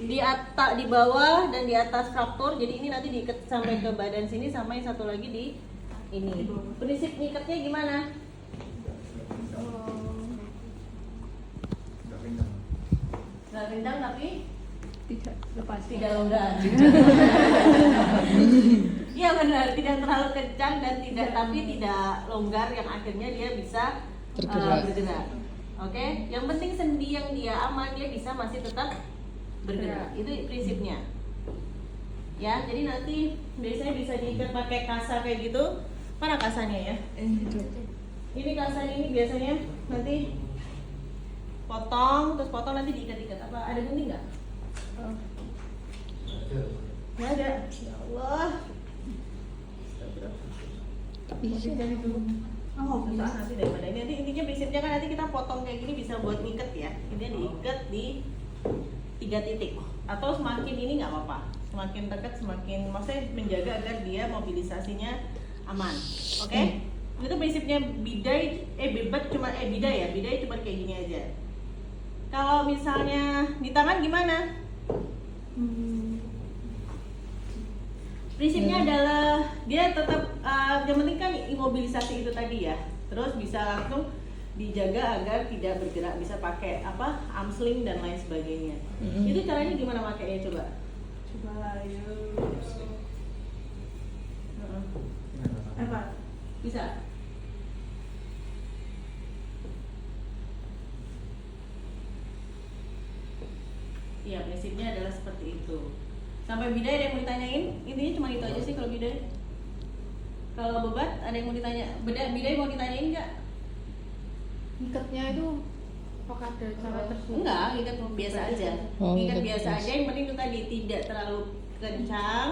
di atas, di bawah dan di atas fraktur. Jadi ini nanti diikat sampai ke badan sini, sama yang satu lagi di ini. Prinsip ngikatnya gimana? Nggak kencang tapi Tidak lepas. tidak longgar. Iya benar, tidak terlalu kencang dan tidak, tapi tidak longgar yang akhirnya dia bisa bergerak. Oke, yang penting sendi yang dia aman, dia bisa masih tetap bergerak. Itu prinsipnya. Ya, jadi nanti biasanya bisa diikat pakai kasa kayak gitu. Mana kasanya ya? Ini kasanya ini biasanya nanti potong, terus potong nanti diikat-ikat. Apa ada gunting nggak? Nggak ada. Ya Allah. Bisa dari dulu. Oh, bisa nanti daripada ini. Nanti intinya prinsipnya kan nanti kita potong kayak gini bisa buat ngikat ya. Intinya diikat di 3 titik. Atau semakin ini nggak apa-apa. Semakin dekat semakin, maksudnya menjaga agar dia mobilisasinya aman. Oke? Itu prinsipnya bidai, bidai cuma kayak gini aja. Kalau misalnya di tangan gimana? Prinsipnya adalah dia tetap yang penting kan imobilisasi itu tadi ya. Terus bisa langsung dijaga agar tidak bergerak, bisa pakai arm sling dan lain sebagainya. Itu caranya gimana makainya coba? Coba lah yuk. Apa? Bisa? Iya, prinsipnya adalah seperti itu. Sampai bidai ada yang mau ditanyain? Intinya cuma itu aja sih kalau bidai. Kalau bebat ada yang mau ditanya? Bidai mau ditanyain nggak? Ikatnya itu apakah ada cara tertentu? Enggak, ikat biasa aja. Ikat biasa aja, yang penting itu tadi tidak terlalu kencang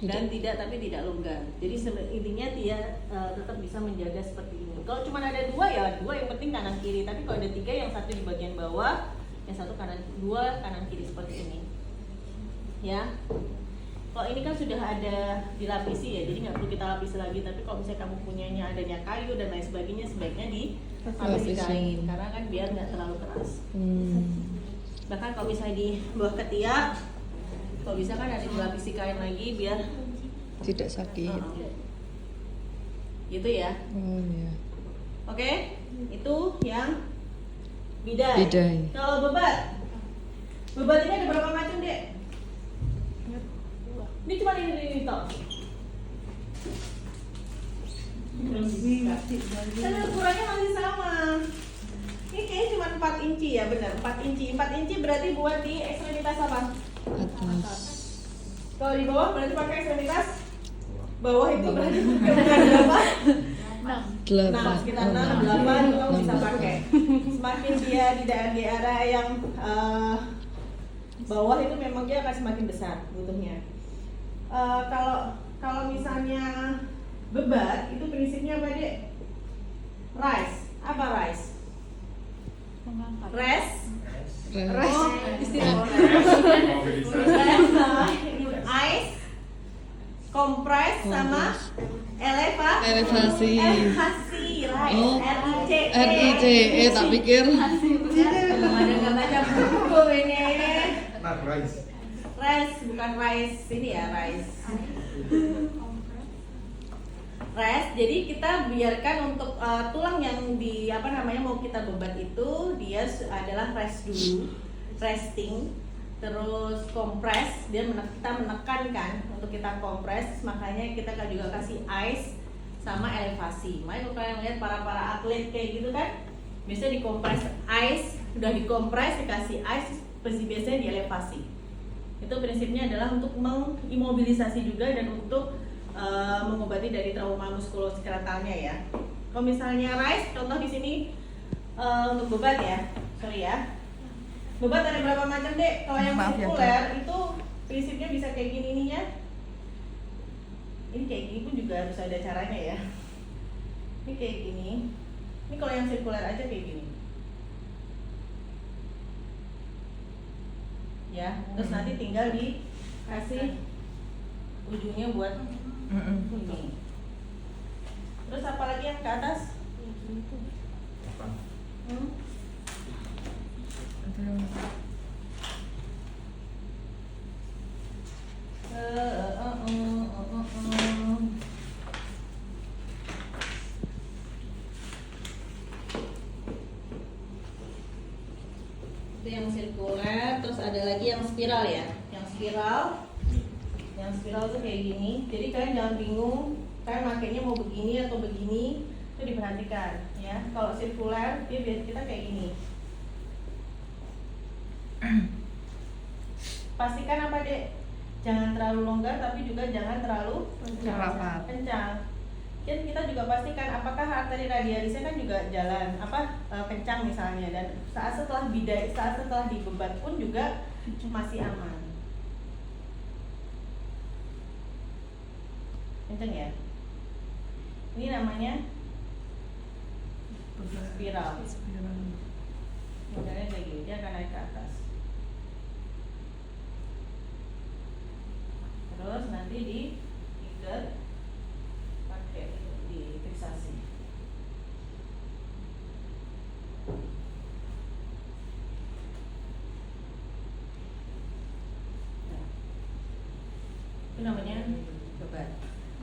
dan tidak longgar. Jadi intinya dia tetap bisa menjaga seperti ini. Kalau cuma ada dua ya dua, yang penting kanan kiri. Tapi kalau ada 3, yang satu di bagian bawah, yang satu kanan kiri seperti ini. Ya, kalau ini kan sudah ada dilapisi ya, jadi nggak perlu kita lapisi lagi. Tapi kalau misalnya kamu punyanya adanya kayu dan lain sebagainya, sebaiknya dilapisi kain, karena kan biar nggak terlalu keras. Bahkan kalau misalnya di bawah ketiak, kalau bisa kan ada dilapisi kain lagi biar tidak sakit. Gitu ya. Iya. Oke, itu yang bidai. Kalau bebat ini ada berapa macam dek? Ini cuma ini toh. Karena ukurannya masih sama. Ini kayaknya cuma 4 inci ya, benar 4 inci. 4 inci berarti buat di ekstremitas apa? Atas. Kalau di bawah berarti pakai ekstremitas bawah itu berarti berapa? 6, sekitar 6, 8 itu kamu bisa pakai. Semakin dia di daerah yang bawah itu memang dia akan semakin besar butuhnya. Kalau misalnya bebat itu prinsipnya apa dek? Rise. Apa rise? Mengangkat. Rest. Oh, istilah. Ice, compress sama Elevasi. rise. Oh. RIC. Tak pikir. Belum ada nggak baca buku ini. Rice. Rise bukan rice, ini ya rice. Rest, jadi kita biarkan untuk tulang yang mau kita bebat itu dia adalah rest dulu, resting, terus kompres. Kita menekankan untuk kita kompres, makanya kita juga kasih ice sama elevasi. Makanya kalau kalian lihat para atlet kayak gitu kan, biasanya dikompres ice, udah dikompres dikasih ice, biasanya dielevasi. Itu prinsipnya adalah untuk mengimobilisasi juga dan untuk mengobati dari trauma muskuloskeletalnya ya. Kalau misalnya rise, contoh di sini untuk bebat ya, sorry ya. Bebat ada berapa macam dek? Kalau yang sirkuler itu prinsipnya bisa kayak gini nih ya. Ini kayak gini pun juga harus ada caranya ya. Ini kayak gini. Ini kalau yang sirkuler aja kayak gini. Ya, terus nanti tinggal dikasih ujungnya buat ini. Terus apalagi yang ke atas? yang spiral ya, yang spiral tuh kayak gini. Jadi kalian jangan bingung, kalian makainya mau begini atau begini, itu diperhatikan ya. Kalau sirkuler dia biar kita kayak gini. Pastikan apa dek? Jangan terlalu longgar tapi juga jangan terlalu Rapat. kencang. Dan kita juga pastikan apakah arteri radialisnya kan juga jalan kencang misalnya, dan saat setelah bidai, saat setelah dibebat pun juga masih aman. Kenceng ya. Ini namanya spiral. Modelnya kayak gini, dia akan naik ke atas. Terus nanti diikat pakai di fiksasi. Nah, itu namanya beban.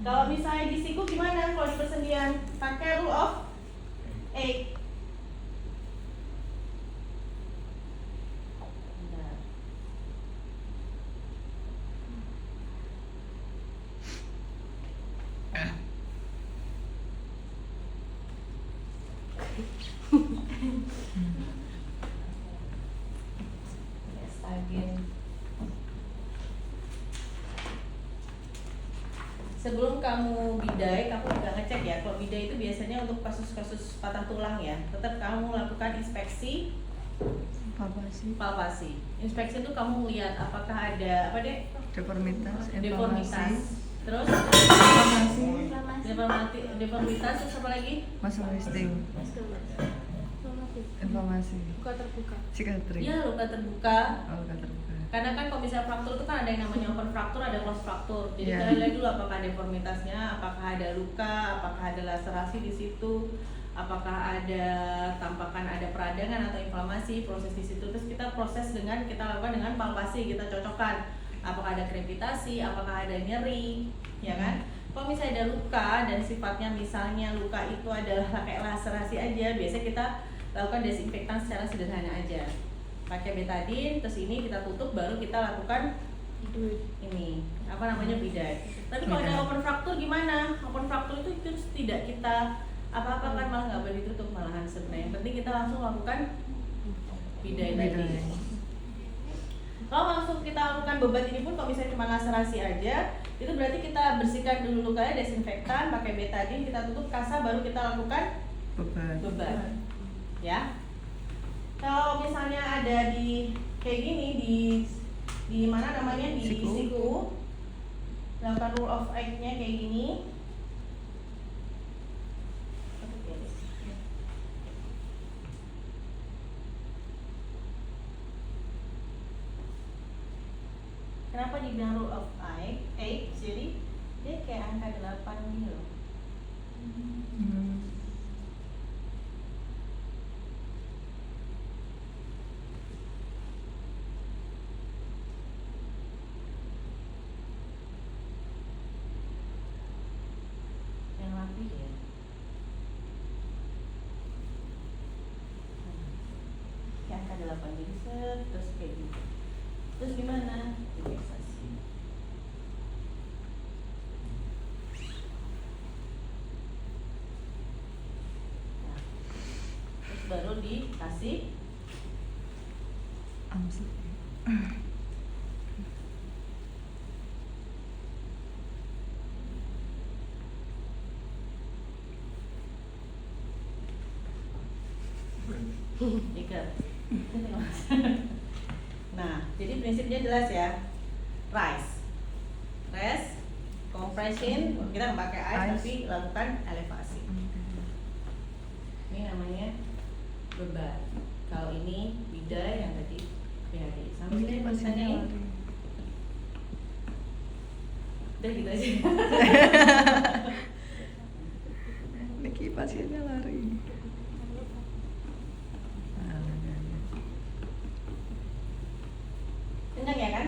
Kalau misalnya di siku gimana? Kalau di persendian pakai rule of 8. Bentar. Yes, again. Sebelum kamu bidai, kamu juga ngecek ya. Kalau bidai itu biasanya untuk kasus-kasus patah tulang ya. Tetap kamu lakukan inspeksi palpasi. Inspeksi itu kamu lihat apakah ada apa deh? Deformitas, Deformitas. Terus deformitas terus apa lagi? muscle wasting, inflamasi, Buka terbuka. cicatrix. Iya, luka terbuka. Oh, luka terbuka. Karena kan kalau misalnya fraktur itu kan ada yang namanya open fraktur, ada close fraktur. Jadi Iya. kalian lihat dulu apakah deformitasnya, apakah ada luka, apakah ada laserasi di situ, apakah ada tampakan ada peradangan atau inflamasi proses di situ. Terus kita proses dengan kita lakukan dengan palpasi, kita cocokkan apakah ada krepitasi, apakah ada nyeri, ya kan? Kalau misalnya ada luka dan sifatnya misalnya luka itu adalah kayak laserasi aja, biasanya kita lakukan desinfektan secara sederhana aja. Pakai betadine, terus ini kita tutup, baru kita lakukan ini apa namanya bidai. Tapi kalau ada open fracture gimana? Open fracture itu tidak kita apa-apa kan, malah nggak boleh ditutup malahan sebenarnya. Yang penting kita langsung lakukan bidai tadi. Kalau langsung kita lakukan bebat ini pun, kalau misalnya cuma laserasi aja, itu berarti kita bersihkan dulu lukanya, desinfektan, pakai betadine, kita tutup kasa, baru kita lakukan bebat. Ya. Kalau misalnya ada di kayak gini di mana namanya di siku, lakukan rule of 8-nya kayak gini. Kenapa dibilang rule of 8? Jadi dia kayak angka 8 gitu loh. Yang rapi ya. Kayak angka 8 jadi set, terus kayak gitu. Terus gimana? Relaksasi. Nah, terus baru dikasih ikat. Nah, jadi prinsipnya jelas ya. Rest, compression, kita nggak pakai ice tapi lakukan elevasi. Ini namanya beban. Kalau ini bidai, yang tadi BHD. Sampai sini masanya udah gitu aja. Niki pasiennya lari. Kencang ya kan?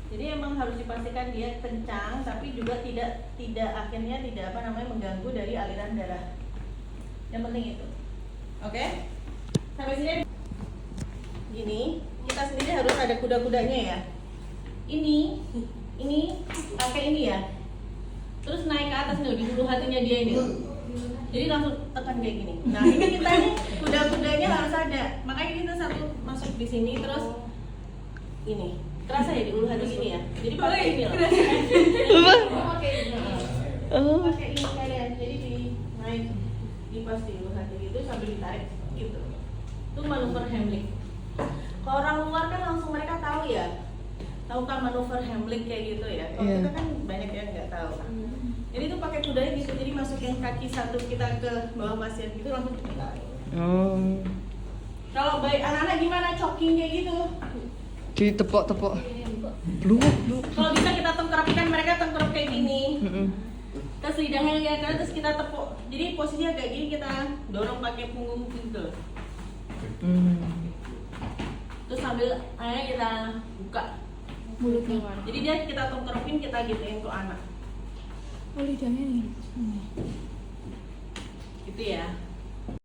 Jadi emang harus dipastikan dia kencang, tapi juga tidak akhirnya tidak apa namanya mengganggu dari aliran darah. Yang penting itu. Oke? Sampai sini gini. kita sendiri harus ada kuda-kudanya ya. Ini pakai ini ya. Terus naik ke atas nih di hulu hatinya dia ini. Jadi langsung tekan kayak gini. Nah ini kita nih kuda-kudanya harus ada. Makanya kita satu masuk di sini terus ini. Terasa ya di hulu hati gini ya. Jadi pakai ini loh. Pakai ini. Oh. Pakai ini kalian. Jadi di naik di pas di hulu hati gitu sambil ditarik gitu. Itu manuver Heimlich. Kalau orang luar kan langsung mereka tahu ya. Tahukah manuver Heimlich kayak gitu ya? Kalau Iya. kita kan banyak yang nggak tahu. Jadi itu pakai kudanya gitu. Jadi masukin kaki satu kita ke bawah pasien gitu langsung ditarik. Oh. Kalau baik anak-anak gimana choking kayak gitu? Ditepok-tepok. Bluk. Kalau bisa kita tengkerapkan mereka tengkerap kayak gini. Mm-mm. Terus lidahnya lihat kan terus kita tepuk. Jadi posisinya kayak gini kita dorong pakai punggung gitu. Terus sambil kita buka. mulutnya. Jadi dia kita tengkerapin kita gituin tuh anak. Oh lidahnya nih. Gitu ya.